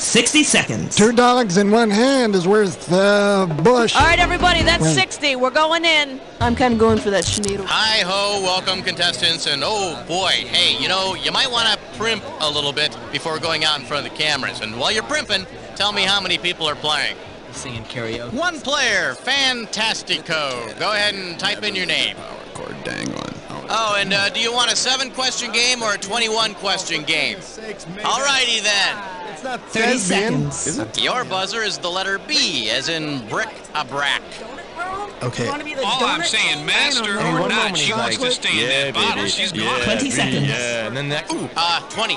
60 seconds. Two dogs in one hand is worth bush. All right, everybody, that's 60. We're going in. I'm kind of going for that schneedle. Hi-ho, welcome contestants, and oh boy, hey, you know, you might want to primp a little bit before going out in front of the cameras. And while you're primping, tell me how many people are playing. Singing karaoke. One player, Fantastico. Go ahead and type in your name. Power cord, dang on. Oh, and do you want a 7-question game or a 21-question game? All righty then. It's not 30 seconds. Is it? Your buzzer is the letter B, as in bric-a-brac. Okay. All I'm saying, master or not, she wants to stay in that bottle. Baby. She's Yeah, gone. 20 seconds. Yeah, and then that. Ooh. 20.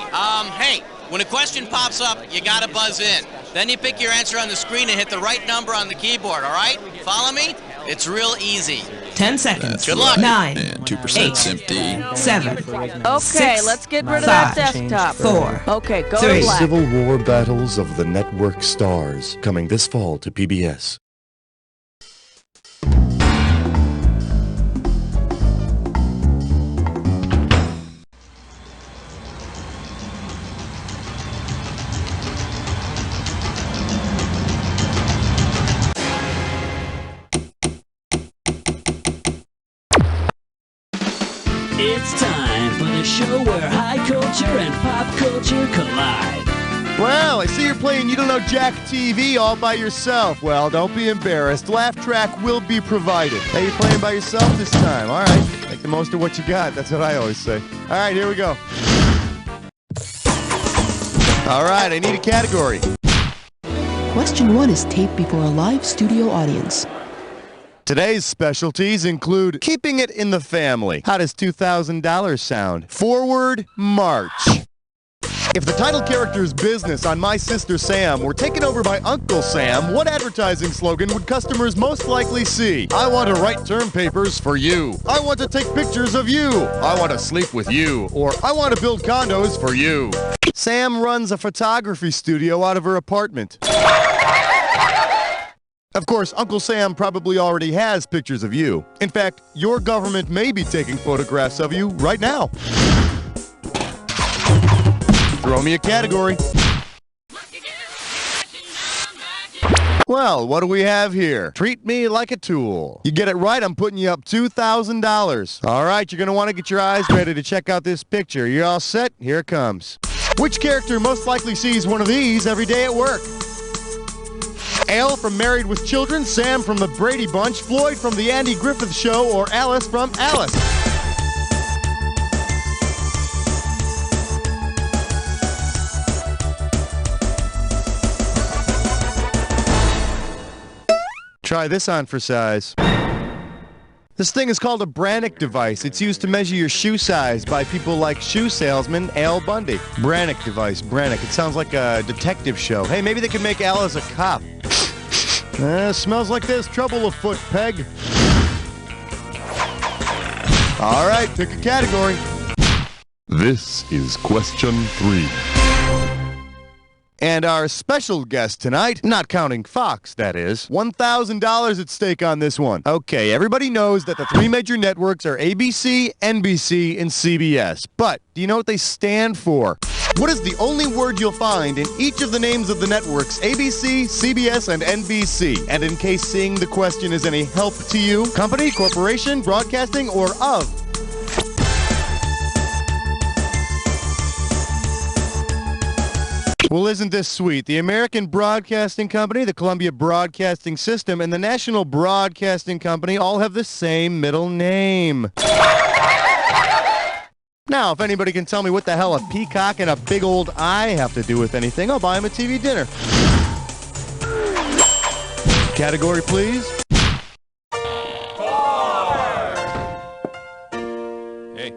Hey, when a question pops up, you gotta buzz in. Then you pick your answer on the screen and hit the right number on the keyboard, all right? Follow me? It's real easy. 10 seconds. Good luck. 9. And 2% 8, empty. 7. Okay, 6, let's get rid of that 5, desktop. 4. Okay, go 3. to black. Civil War Battles of the Network Stars, coming this fall to PBS. It's time for the show where high culture and pop culture collide. Well, I see you're playing You Don't Know Jack TV all by yourself. Well, don't be embarrassed. Laugh track will be provided. Hey, you're playing by yourself this time. All right. Make the most of what you got. That's what I always say. All right, here we go. All right, I need a category. Question 1 is taped before a live studio audience. Today's specialties include keeping it in the family. How does $2,000 sound? Forward march. If the title character's business on My Sister Sam were taken over by Uncle Sam, what advertising slogan would customers most likely see? I want to write term papers for you. I want to take pictures of you. I want to sleep with you. Or I want to build condos for you. Sam runs a photography studio out of her apartment. Of course, Uncle Sam probably already has pictures of you. In fact, your government may be taking photographs of you right now. Throw me a category. Well, what do we have here? Treat me like a tool. You get it right, I'm putting you up $2,000. All right, you're going to want to get your eyes ready to check out this picture. You're all set? Here it comes. Which character most likely sees one of these every day at work? Al from Married with Children, Sam from the Brady Bunch, Floyd from the Andy Griffith Show, or Alice from Alice? Try this on for size. This thing is called a Brannick device. It's used to measure your shoe size by people like shoe salesman Al Bundy. Brannick device, Brannick. It sounds like a detective show. Hey, maybe they could make Al as a cop. Smells like there's trouble afoot, Peg. All right, pick a category. This is question 3. And our special guest tonight, not counting Fox, that is, $1,000 at stake on this one. Okay, everybody knows that the 3 major networks are ABC, NBC, and CBS. But do you know what they stand for? What is the only word you'll find in each of the names of the networks, ABC, CBS, and NBC? And in case seeing the question is any help to you, company, corporation, broadcasting, or of? Well, isn't this sweet? The American Broadcasting Company, the Columbia Broadcasting System, and the National Broadcasting Company all have the same middle name. Now, if anybody can tell me what the hell a peacock and a big old eye have to do with anything, I'll buy him a TV dinner. Category, please. Hey.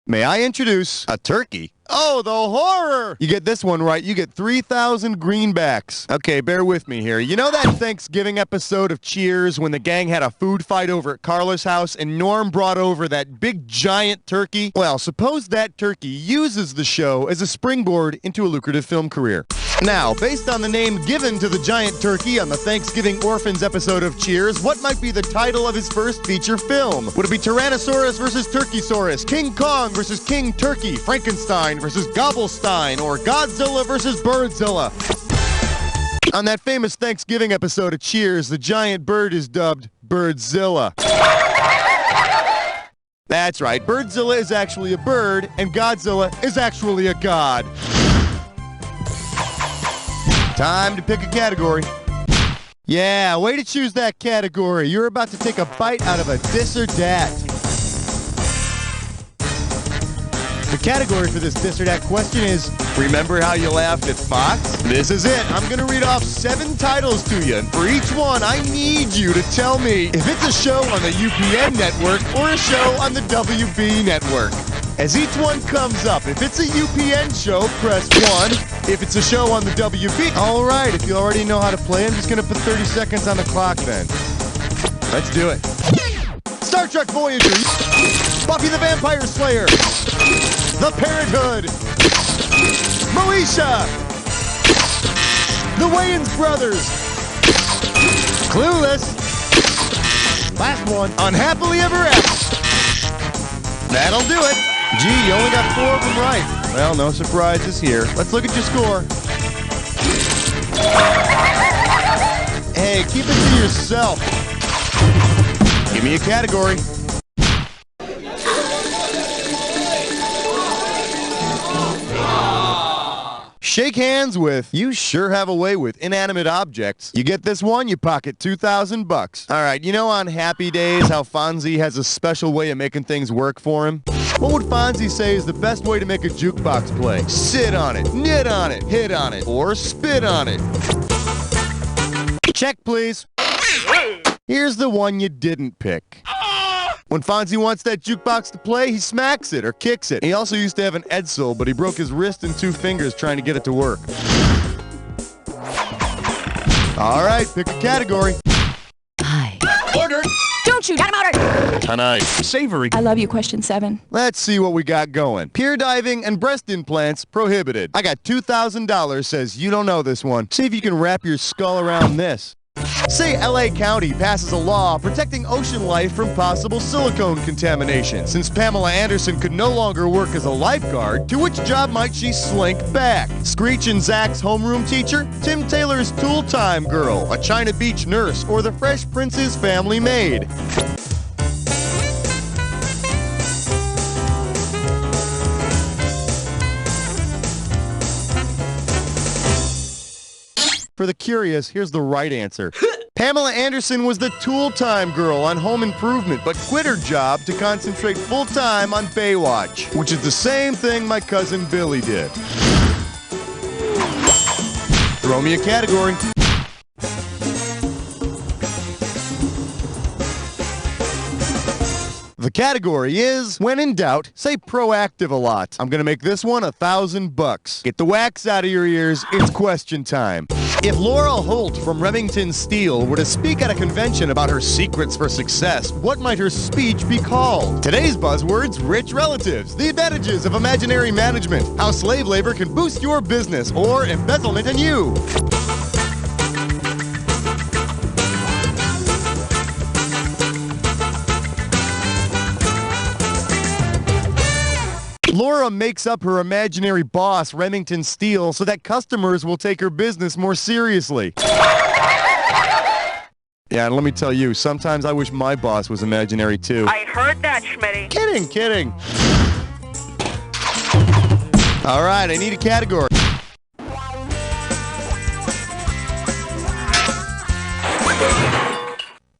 May I introduce a turkey? Oh, the horror! You get this one right, you get 3,000 greenbacks. Okay, bear with me here. You know that Thanksgiving episode of Cheers when the gang had a food fight over at Carla's house and Norm brought over that big giant turkey? Well, suppose that turkey uses the show as a springboard into a lucrative film career. Now, based on the name given to the giant turkey on the Thanksgiving Orphans episode of Cheers, what might be the title of his first feature film? Would it be Tyrannosaurus versus Turkeysaurus, King Kong versus King Turkey, Frankenstein versus Gobblestein, or Godzilla versus Birdzilla? On that famous Thanksgiving episode of Cheers, the giant bird is dubbed Birdzilla. That's right, Birdzilla is actually a bird, and Godzilla is actually a god. Time to pick a category. Yeah, way to choose that category. You're about to take a bite out of a this or dat. The category for this this or dat question is, remember how you laughed at Fox? This is it. I'm going to read off 7 titles to you, and for each one, I need you to tell me if it's a show on the UPN network or a show on the WB network. As each one comes up, if it's a UPN show, press 1. If it's a show on the WB, all right, if you already know how to play, I'm just going to put 30 seconds on the clock then. Let's do it. Star Trek Voyager, Buffy the Vampire Slayer, The Parenthood, Moesha, The Wayans Brothers, Clueless, last one, Unhappily Ever After. That'll do it. Gee, you only got 4 of them right. Well, no surprises here. Let's look at your score. Hey, keep it to yourself. Give me a category. Shake hands with You Sure Have a Way with Inanimate Objects. You get this one, you pocket $2,000. All right, you know on Happy Days how Fonzie has a special way of making things work for him? What would Fonzie say is the best way to make a jukebox play? Sit on it, knit on it, hit on it, or spit on it. Check, please. Here's the one you didn't pick. When Fonzie wants that jukebox to play, he smacks it or kicks it. He also used to have an Edsel, but he broke his wrist and 2 fingers trying to get it to work. All right, pick a category. Hi. Ordered. Don't shoot. Got him ordered. Tonight. Savory. I love you, question 7. Let's see what we got going. Pier diving and breast implants prohibited. I got $2,000 says you don't know this one. See if you can wrap your skull around this. Say LA County passes a law protecting ocean life from possible silicone contamination. Since Pamela Anderson could no longer work as a lifeguard, to which job might she slink back? Screech and Zach's homeroom teacher? Tim Taylor's tool time girl? A China Beach nurse? Or the Fresh Prince's family maid? For the curious, here's the right answer. Pamela Anderson was the tool-time girl on Home Improvement, but quit her job to concentrate full-time on Baywatch, which is the same thing my cousin Billy did. Throw me a category. The category is, when in doubt, say proactive a lot. I'm gonna make this one $1,000. Get the wax out of your ears, it's question time. If Laura Holt from Remington Steel were to speak at a convention about her secrets for success, what might her speech be called? Today's buzzwords, rich relatives, the advantages of imaginary management, how slave labor can boost your business, or embezzlement in you. Laura makes up her imaginary boss, Remington Steel, so that customers will take her business more seriously. Yeah, and let me tell you, sometimes I wish my boss was imaginary too. I heard that, Schmitty. Kidding. All right, I need a category.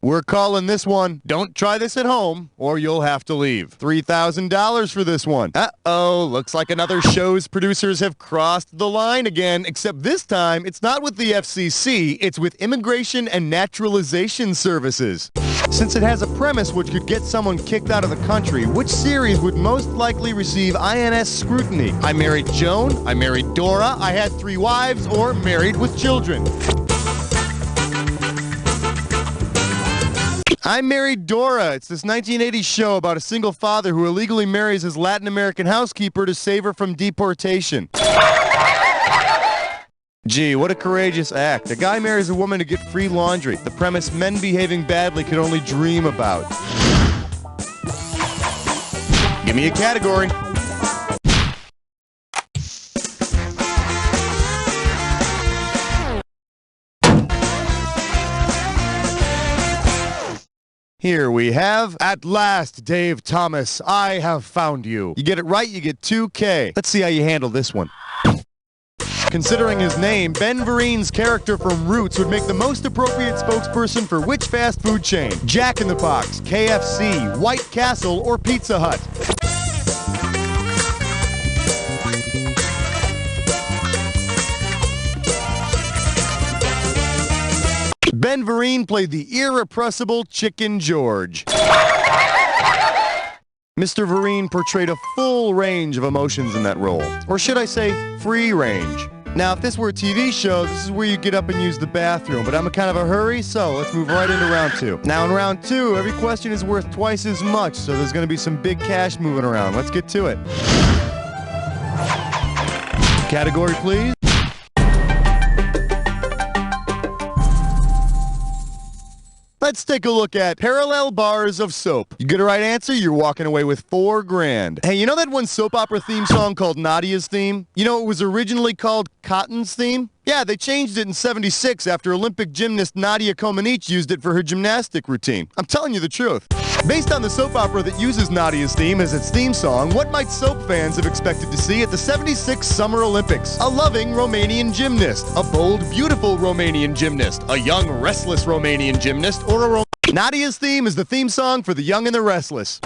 We're calling this one, Don't Try This at Home, or You'll Have to Leave. $3,000 for this one. Uh-oh, looks like another show's producers have crossed the line again, except this time, it's not with the FCC, it's with Immigration and Naturalization Services. Since it has a premise which could get someone kicked out of the country, which series would most likely receive INS scrutiny? I Married Joan, I Married Dora, I Had 3 Wives, or Married with Children? I Married Dora. It's this 1980s show about a single father who illegally marries his Latin American housekeeper to save her from deportation. Gee, what a courageous act. A guy marries a woman to get free laundry. The premise men behaving badly could only dream about. Give me a category. Here we have, at last, Dave Thomas, I have found you. You get it right, you get 2K. Let's see how you handle this one. Considering his name, Ben Vereen's character from Roots would make the most appropriate spokesperson for which fast food chain? Jack in the Box, KFC, White Castle, or Pizza Hut? Ben Vereen played the irrepressible Chicken George. Mr. Vereen portrayed a full range of emotions in that role. Or should I say, free range. Now, if this were a TV show, this is where you get up and use the bathroom, but I'm in kind of a hurry, so let's move right into round 2. Now, in round 2, every question is worth twice as much, so there's going to be some big cash moving around. Let's get to it. Category, please. Let's take a look at parallel bars of soap. You get a right answer, you're walking away with $4 grand. Hey, you know that one soap opera theme song called Nadia's Theme? You know it was originally called Cotton's Theme? Yeah, they changed it in '76 after Olympic gymnast Nadia Comaneci used it for her gymnastic routine. I'm telling you the truth. Based on the soap opera that uses Nadia's theme as its theme song, what might soap fans have expected to see at the '76 Summer Olympics? A loving Romanian gymnast, a bold, beautiful Romanian gymnast, a young, restless Romanian gymnast, or a Nadia's Theme is the theme song for The Young and the Restless.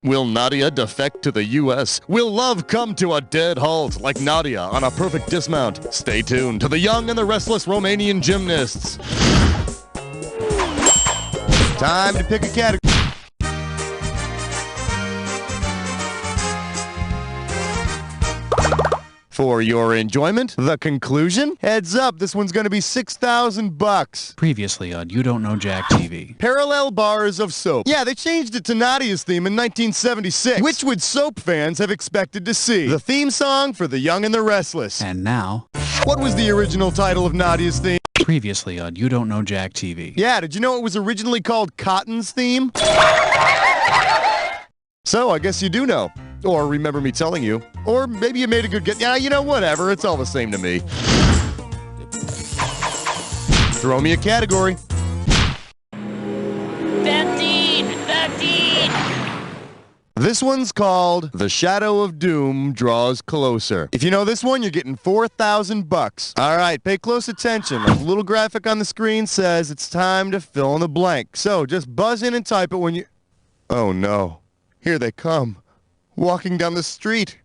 Will Nadia defect to the U.S.? Will love come to a dead halt like Nadia on a perfect dismount? Stay tuned to The Young and the Restless Romanian Gymnasts. Time to pick a category. For your enjoyment, the conclusion? Heads up, this one's going to be $6,000. Previously on You Don't Know Jack TV. Parallel bars of soap. Yeah, they changed it to Nadia's Theme in 1976. Which would soap fans have expected to see? The theme song for The Young and the Restless. And now, what was the original title of Nadia's Theme? Previously on You Don't Know Jack TV. Yeah, did you know it was originally called Cotton's Theme? So, I guess you do know. Or remember me telling you. Or maybe you made a good guess. Yeah, you know, whatever. It's all the same to me. Throw me a category. 15! This one's called The Shadow of Doom Draws Closer. If you know this one, you're getting $4,000. All right, pay close attention. Like the little graphic on the screen says, it's time to fill in the blank. So just buzz in and type it when you... Oh, no. Here they come. Walking down the street.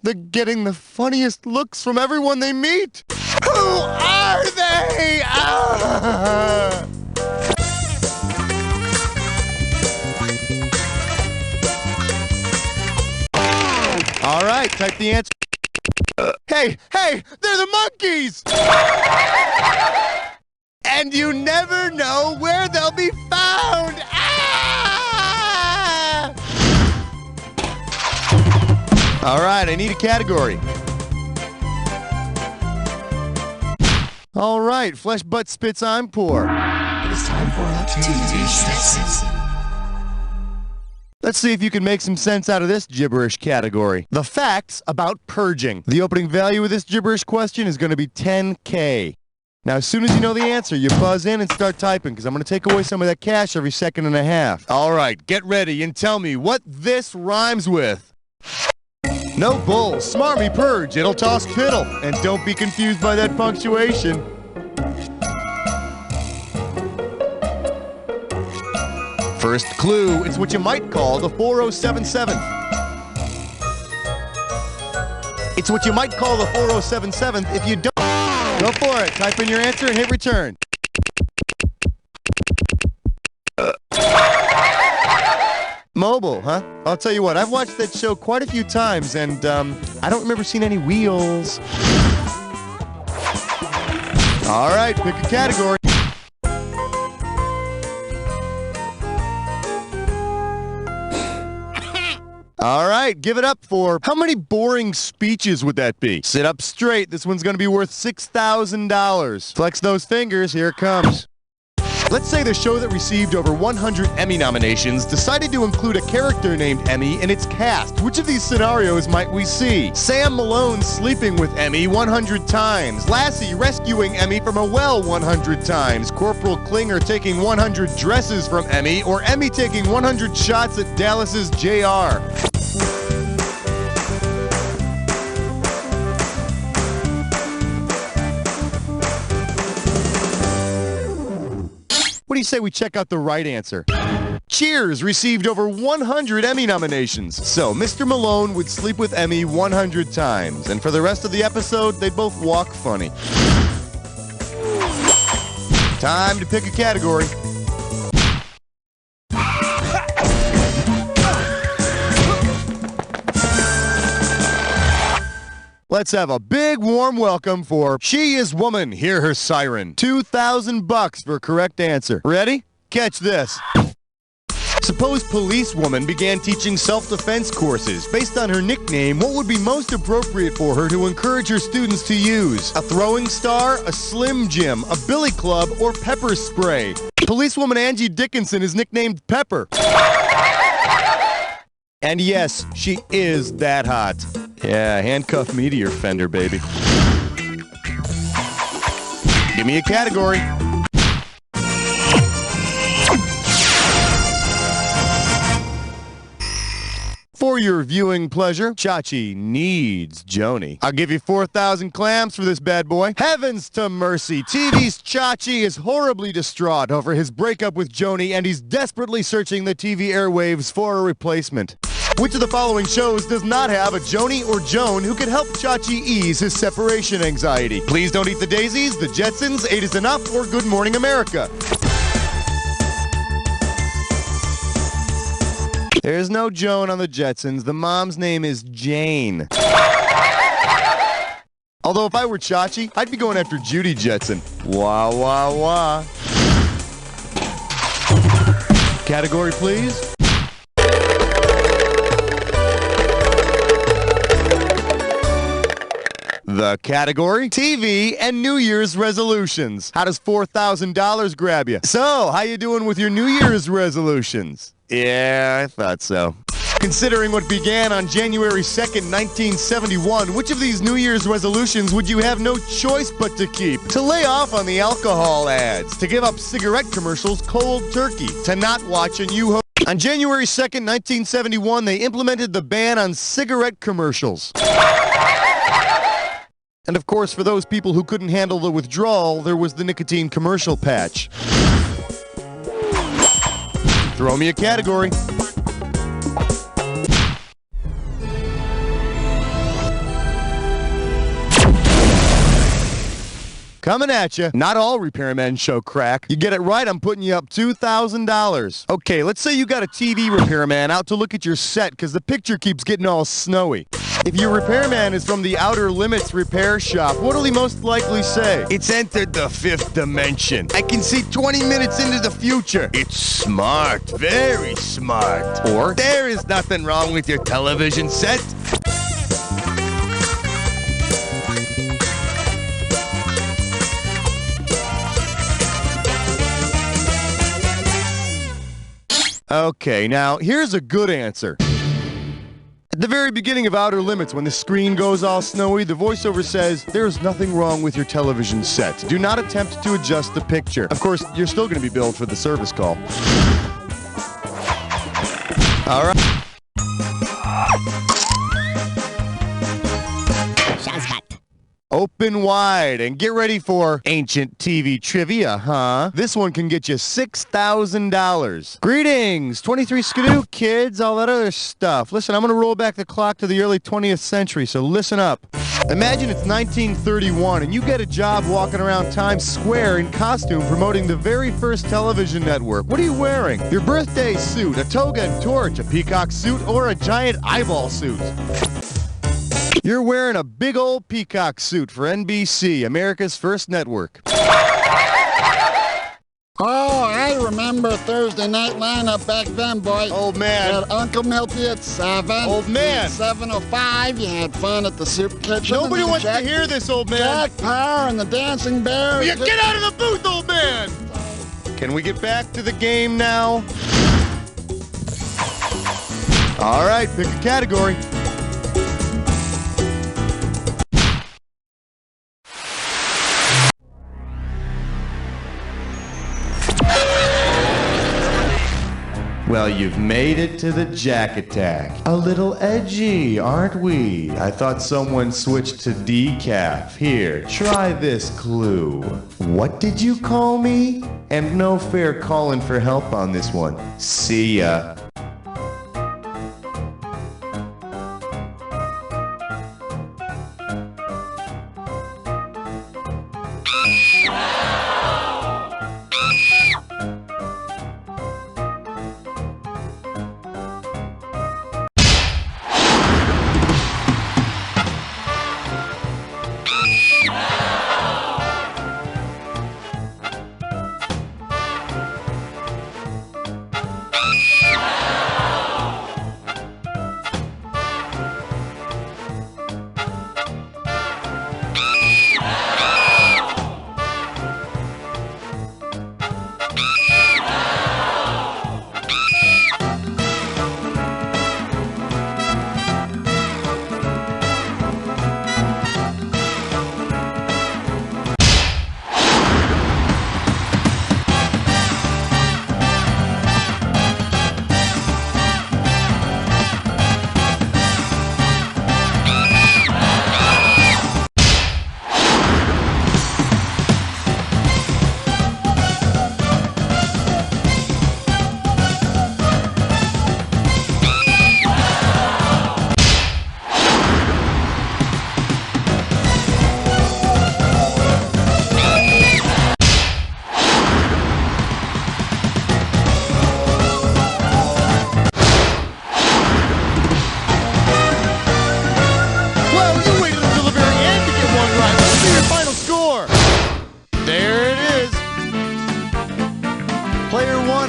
They're getting the funniest looks from everyone they meet. Who are they? Ah! All right, type the answer. Hey, they're the monkeys! And you never know where they'll be found! Ah! All right, I need a category. All right, flesh, butt, spits, I'm poor. It is time for a TV Senses. Let's see if you can make some sense out of this gibberish category. The facts about purging. The opening value of this gibberish question is going to be $10K. Now, as soon as you know the answer, you buzz in and start typing, because I'm going to take away some of that cash every second and a half. All right, get ready and tell me what this rhymes with. No bull, smarmy purge, it'll toss fiddle. And don't be confused by that punctuation. First clue, it's what you might call the 4077. It's what you might call the 4077 if you don't. Go for it. Type in your answer and hit return. Mobile, huh? I'll tell you what, I've watched that show quite a few times, and I don't remember seeing any wheels. All right, pick a category. All right, give it up for how many boring speeches would that be? Sit up straight. This one's going to be worth $6,000. Flex those fingers. Here it comes. Let's say the show that received over 100 Emmy nominations decided to include a character named Emmy in its cast. Which of these scenarios might we see? Sam Malone sleeping with Emmy 100 times. Lassie rescuing Emmy from a well 100 times. Corporal Klinger taking 100 dresses from Emmy. Or Emmy taking 100 shots at Dallas's JR. What do you say we check out the right answer? Cheers received over 100 Emmy nominations. So Mr. Malone would sleep with Emmy 100 times. And for the rest of the episode, they both walk funny. Time to pick a category. Let's have a big warm welcome for She Is Woman, Hear Her Siren. $2,000 for correct answer. Ready? Catch this. Suppose policewoman began teaching self-defense courses. Based on her nickname, what would be most appropriate for her to encourage her students to use? A throwing star, a Slim Jim, a billy club, or pepper spray? Policewoman Angie Dickinson is nicknamed Pepper. And yes, she is that hot. Yeah, handcuff me to your fender, baby. Give me a category. For your viewing pleasure, Chachi needs Joni. I'll give you 4,000 clams for this bad boy. Heavens to mercy, TV's Chachi is horribly distraught over his breakup with Joni, and he's desperately searching the TV airwaves for a replacement. Which of the following shows does not have a Joni or Joan who could help Chachi ease his separation anxiety? Please Don't Eat the Daisies, The Jetsons, 8 is Enough, or Good Morning America? There's no Joan on The Jetsons. The mom's name is Jane. Although if I were Chachi, I'd be going after Judy Jetson. Wah, wah, wah. Category, please. The category, TV and New Year's resolutions. How does $4,000 grab you? So, how you doing with your New Year's resolutions? Yeah, I thought so. Considering what began on January 2nd, 1971, which of these New Year's resolutions would you have no choice but to keep? To lay off on the alcohol ads, to give up cigarette commercials cold turkey, to not watch a new host. On January 2nd, 1971, they implemented the ban on cigarette commercials. And of course, for those people who couldn't handle the withdrawal, there was the nicotine commercial patch. Throw me a category. Coming at you. Not all repairmen show crack. You get it right, I'm putting you up $2,000. Okay, let's say you got a TV repairman out to look at your set because the picture keeps getting all snowy. If your repairman is from the Outer Limits repair shop, what'll he most likely say? It's entered the 5th dimension. I can see 20 minutes into the future. It's smart, very smart. Or, there is nothing wrong with your television set. Okay, now here's a good answer. At the very beginning of Outer Limits, when the screen goes all snowy, the voiceover says, "There's nothing wrong with your television set. Do not attempt to adjust the picture." Of course, you're still going to be billed for the service call. All right. Open wide and get ready for ancient TV trivia, huh? This one can get you $6,000. Greetings, 23 Skidoo, kids, all that other stuff. Listen, I'm going to roll back the clock to the early 20th century, so listen up. Imagine it's 1931 and you get a job walking around Times Square in costume promoting the very first television network. What are you wearing? Your birthday suit, a toga and torch, a peacock suit, or a giant eyeball suit? You're wearing a big old peacock suit for NBC, America's first network. Oh, I remember Thursday night lineup back then, boy. Old man. You had Uncle Milty at 7. Old man. 7:05, you had fun at the soup kitchen. Nobody And wants Jack, to hear this, old man. Jack Power and the Dancing Bears. You get out of the booth, old man! Can we get back to the game now? All right, pick a category. Well, you've made it to the Jack Attack. A little edgy, aren't we? I thought someone switched to decaf. Here, try this clue. What did you call me? And no fair calling for help on this one. See ya.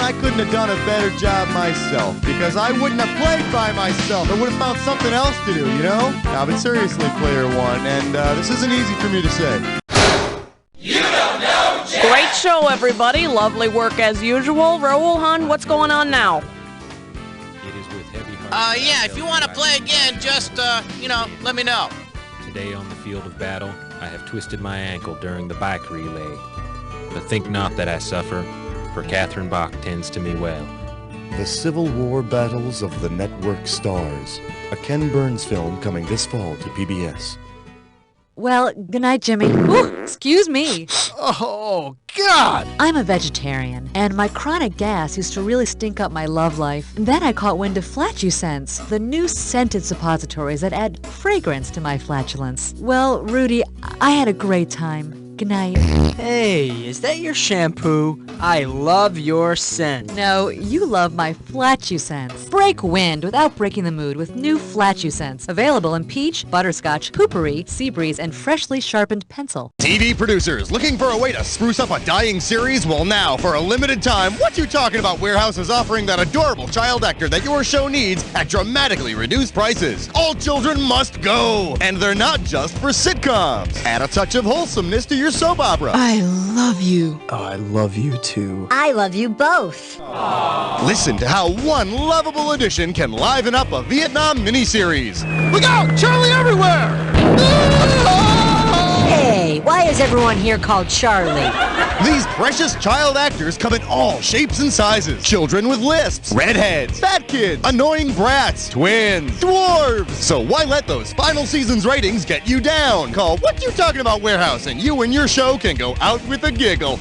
I couldn't have done a better job myself, because I wouldn't have played by myself. I would have found something else to do, you know? Now, but seriously, player one, and this isn't easy for me to say. You don't know Jack! Great show, everybody. Lovely work as usual. Raoul Hun, what's going on now? It is with heavy heart. Yeah, if you want to play again, just, let me know. Today on the field of battle, I have twisted my ankle during the bike relay. But think not that I suffer, for Catherine Bach tends to me well. The Civil War Battles of the Network Stars, a Ken Burns film coming this fall to PBS. Well, good night, Jimmy. Ooh, excuse me. Oh, God! I'm a vegetarian, and my chronic gas used to really stink up my love life. And then I caught wind of Flatulence, the new scented suppositories that add fragrance to my flatulence. Well, Rudy, I had a great time. Good night. Hey, is that your shampoo? I love your scent. No, you love my Flatulence. Break wind without breaking the mood with new Flatulence. Available in peach, butterscotch, poopery, sea breeze, and freshly sharpened pencil. TV producers looking for a way to spruce up a dying series? Well, now, for a limited time, What You Talking About Warehouse is offering that adorable child actor that your show needs at dramatically reduced prices. All children must go, and they're not just for sitcoms. Add a touch of wholesomeness to your soap opera. I love you. Oh, I love you too. I love you both. Listen to how one lovable addition can liven up a Vietnam miniseries. Look out! Charlie everywhere! Hey, why is everyone here called Charlie? These precious child actors come in all shapes and sizes. Children with lisps, redheads, fat kids, annoying brats, twins, dwarves. So why let those final season's ratings get you down? Call What You Talking About Warehouse and you and your show can go out with a giggle.